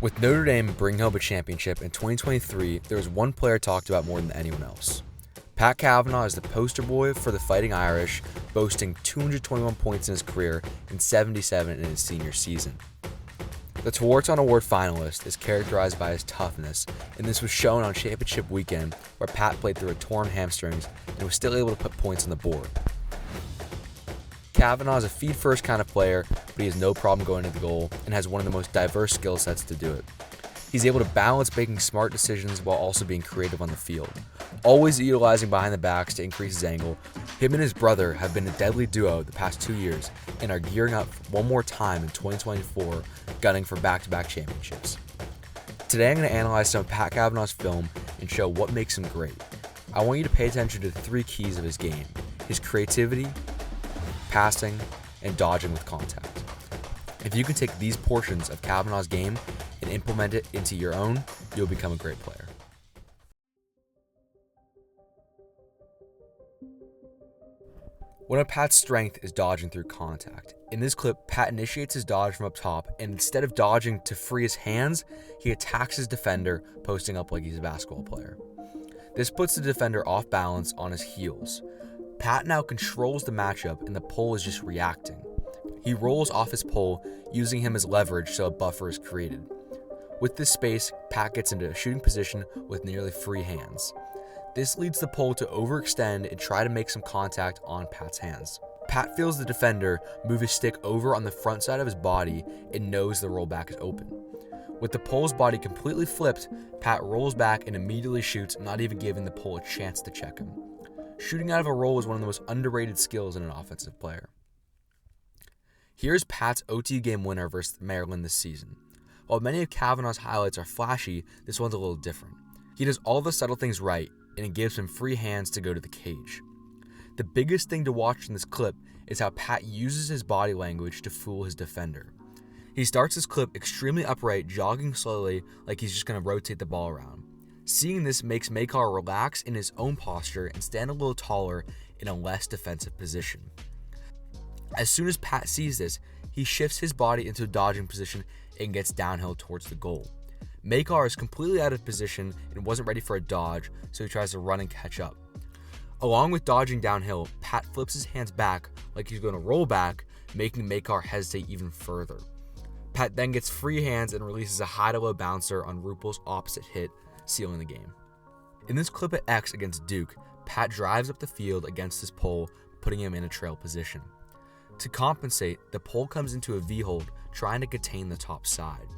With Notre Dame bringing home a championship in 2023, there was one player talked about more than anyone else. Pat Kavanagh is the poster boy for the Fighting Irish, boasting 221 points in his career and 77 in his senior season. The Tewaraton Award finalist is characterized by his toughness, and this was shown on championship weekend where Pat played through a torn hamstrings and was still able to put points on the board. Kavanagh is a feed-first kind of player, but he has no problem going to the goal and has one of the most diverse skill sets to do it. He's able to balance making smart decisions while also being creative on the field, always utilizing behind the backs to increase his angle. Him and his brother have been a deadly duo the past 2 years and are gearing up one more time in 2024, gunning for back-to-back championships. Today I'm going to analyze some of Pat Kavanagh's film and show what makes him great. I want you to pay attention to the 3 keys of his game: his creativity, passing, and dodging with contact. If you can take these portions of Kavanagh's game and implement it into your own, you'll become a great player. One of Pat's strengths is dodging through contact. In this clip, Pat initiates his dodge from up top, and instead of dodging to free his hands, he attacks his defender, posting up like he's a basketball player. This puts the defender off balance on his heels. Pat now controls the matchup, and the pole is just reacting. He rolls off his pole, using him as leverage so a buffer is created. With this space, Pat gets into a shooting position with nearly free hands. This leads the pole to overextend and try to make some contact on Pat's hands. Pat feels the defender move his stick over on the front side of his body and knows the rollback is open. With the pole's body completely flipped, Pat rolls back and immediately shoots, not even giving the pole a chance to check him. Shooting out of a roll is one of the most underrated skills in an offensive player. Here's Pat's OT game winner versus Maryland this season. While many of Kavanagh's highlights are flashy, this one's a little different. He does all the subtle things right, and it gives him free hands to go to the cage. The biggest thing to watch in this clip is how Pat uses his body language to fool his defender. He starts his clip extremely upright, jogging slowly like he's just going to rotate the ball around. Seeing this makes Makar relax in his own posture and stand a little taller in a less defensive position. As soon as Pat sees this, he shifts his body into a dodging position and gets downhill towards the goal. Makar is completely out of position and wasn't ready for a dodge, so he tries to run and catch up. Along with dodging downhill, Pat flips his hands back like he's going to roll back, making Makar hesitate even further. Pat then gets free hands and releases a high-to-low bouncer on Rupel's opposite hit, sealing the game. In this clip at X against Duke, Pat drives up the field against his pole, putting him in a trail position. To compensate, the pole comes into a V-hold, trying to contain the top side.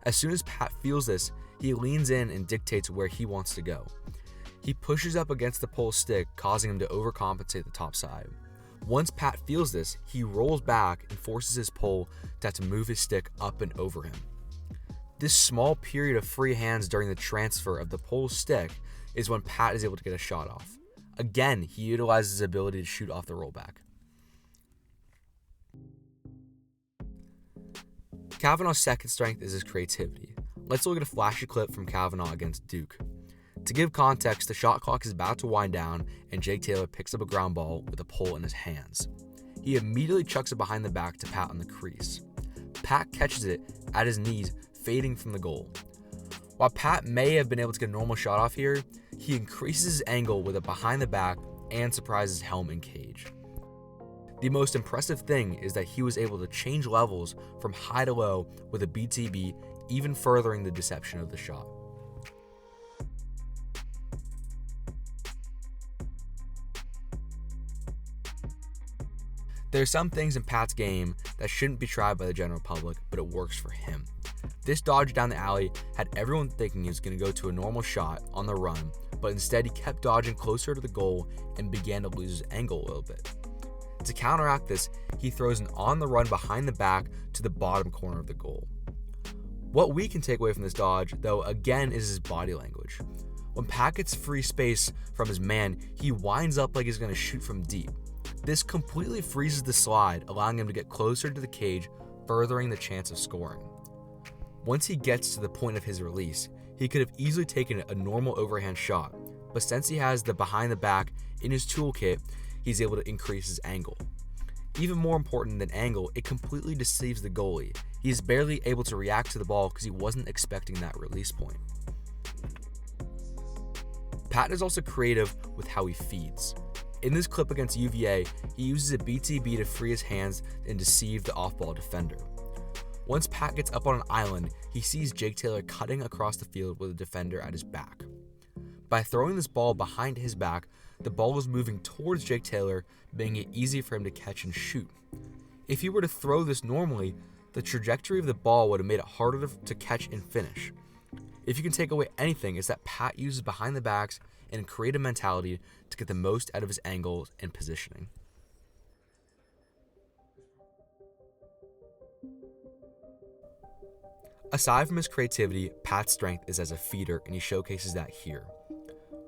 As soon as Pat feels this, he leans in and dictates where he wants to go. He pushes up against the pole's stick, causing him to overcompensate the top side. Once Pat feels this, he rolls back and forces his pole to have to move his stick up and over him. This small period of free hands during the transfer of the pole's stick is when Pat is able to get a shot off. Again, he utilizes his ability to shoot off the rollback. Kavanagh's second strength is his creativity. Let's look at a flashy clip from Kavanagh against Duke. To give context, the shot clock is about to wind down and Jake Taylor picks up a ground ball with a pole in his hands. He immediately chucks it behind the back to Pat on the crease. Pat catches it at his knees, fading from the goal. While Pat may have been able to get a normal shot off here, he increases his angle with a behind the back and surprises helm and cage. The most impressive thing is that he was able to change levels from high to low with a BTB, even furthering the deception of the shot. There are some things in Pat's game that shouldn't be tried by the general public, but it works for him. This dodge down the alley had everyone thinking he was going to go to a normal shot on the run, but instead he kept dodging closer to the goal and began to lose his angle a little bit. To counteract this, he throws an on-the-run behind the back to the bottom corner of the goal. What we can take away from this dodge, though, again, is his body language. When Pat gets free space from his man, he winds up like he's going to shoot from deep. This completely freezes the slide, allowing him to get closer to the cage, furthering the chance of scoring. Once he gets to the point of his release, he could have easily taken a normal overhand shot, but since he has the behind the back in his toolkit, he's able to increase his angle. Even more important than angle, it completely deceives the goalie. He's barely able to react to the ball because he wasn't expecting that release point. Pat is also creative with how he feeds. In this clip against UVA, he uses a BTB to free his hands and deceive the off-ball defender. Once Pat gets up on an island, he sees Jake Taylor cutting across the field with a defender at his back. By throwing this ball behind his back, the ball is moving towards Jake Taylor, making it easy for him to catch and shoot. If he were to throw this normally, the trajectory of the ball would have made it harder to catch and finish. If you can take away anything, it's that Pat uses behind the backs and creative mentality to get the most out of his angles and positioning. Aside from his creativity, Pat's strength is as a feeder, and he showcases that here.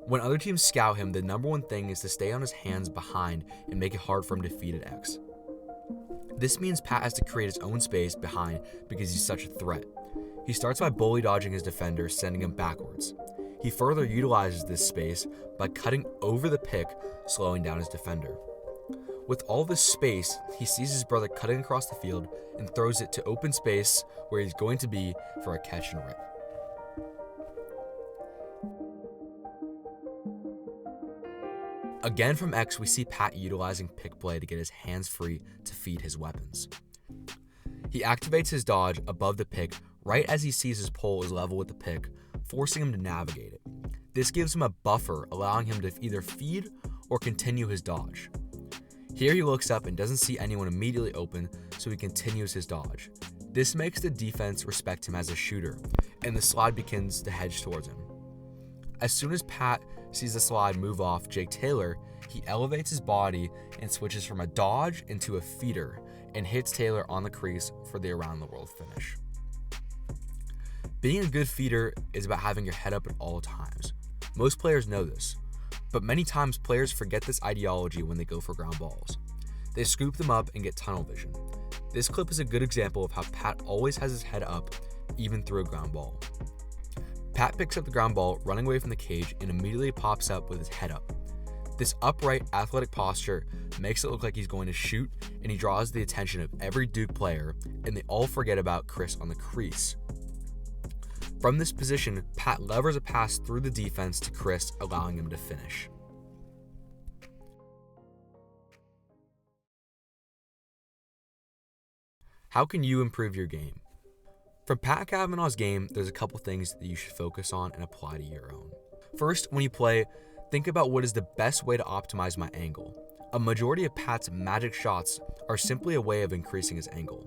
When other teams scout him, the number one thing is to stay on his hands behind and make it hard for him to feed at X. This means Pat has to create his own space behind because he's such a threat. He starts by bully dodging his defender, sending him backwards. He further utilizes this space by cutting over the pick, slowing down his defender. With all this space, he sees his brother cutting across the field and throws it to open space where he's going to be for a catch and rip. Again from X, we see Pat utilizing pick play to get his hands free to feed his weapons. He activates his dodge above the pick right as he sees his pole is level with the pick, forcing him to navigate it. This gives him a buffer, allowing him to either feed or continue his dodge. Here he looks up and doesn't see anyone immediately open, so he continues his dodge. This makes the defense respect him as a shooter, and the slide begins to hedge towards him. As soon as Pat sees the slide move off Jake Taylor, he elevates his body and switches from a dodge into a feeder and hits Taylor on the crease for the around the world finish. Being a good feeder is about having your head up at all times. Most players know this, but many times players forget this ideology when they go for ground balls. They scoop them up and get tunnel vision. This clip is a good example of how Pat always has his head up, even through a ground ball. Pat picks up the ground ball, running away from the cage, and immediately pops up with his head up. This upright, athletic posture makes it look like he's going to shoot, and he draws the attention of every Duke player, and they all forget about Chris on the crease. From this position, Pat levers a pass through the defense to Chris, allowing him to finish. How can you improve your game? From Pat Kavanagh's game, there's a couple things that you should focus on and apply to your own. First, when you play, think about what is the best way to optimize my angle. A majority of Pat's magic shots are simply a way of increasing his angle.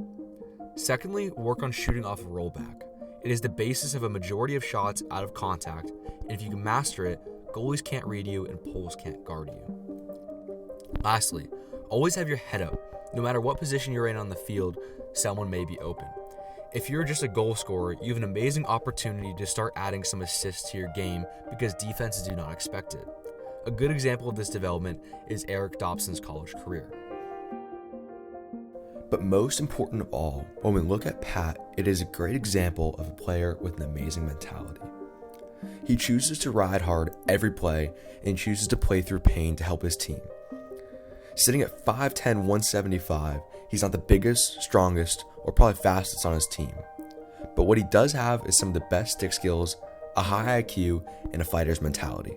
Secondly, work on shooting off a rollback. It is the basis of a majority of shots out of contact, and if you can master it, goalies can't read you and poles can't guard you. Lastly, always have your head up. No matter what position you're in on the field, someone may be open. If you're just a goal scorer, you have an amazing opportunity to start adding some assists to your game because defenses do not expect it. A good example of this development is Eric Dobson's college career. But most important of all, when we look at Pat, it is a great example of a player with an amazing mentality. He chooses to ride hard every play and chooses to play through pain to help his team. Sitting at 5'10", 175, he's not the biggest, strongest, or probably fastest on his team. But what he does have is some of the best stick skills, a high IQ, and a fighter's mentality.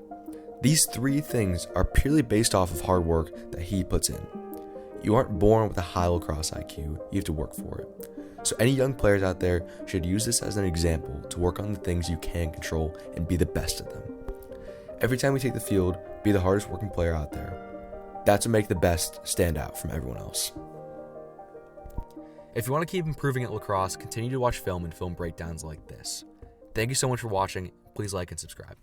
These three things are purely based off of hard work that he puts in. You aren't born with a high lacrosse IQ, you have to work for it. So any young players out there should use this as an example to work on the things you can control and be the best at them. Every time we take the field, be the hardest working player out there. That's what makes the best stand out from everyone else. If you want to keep improving at lacrosse, continue to watch film and film breakdowns like this. Thank you so much for watching. Please like and subscribe.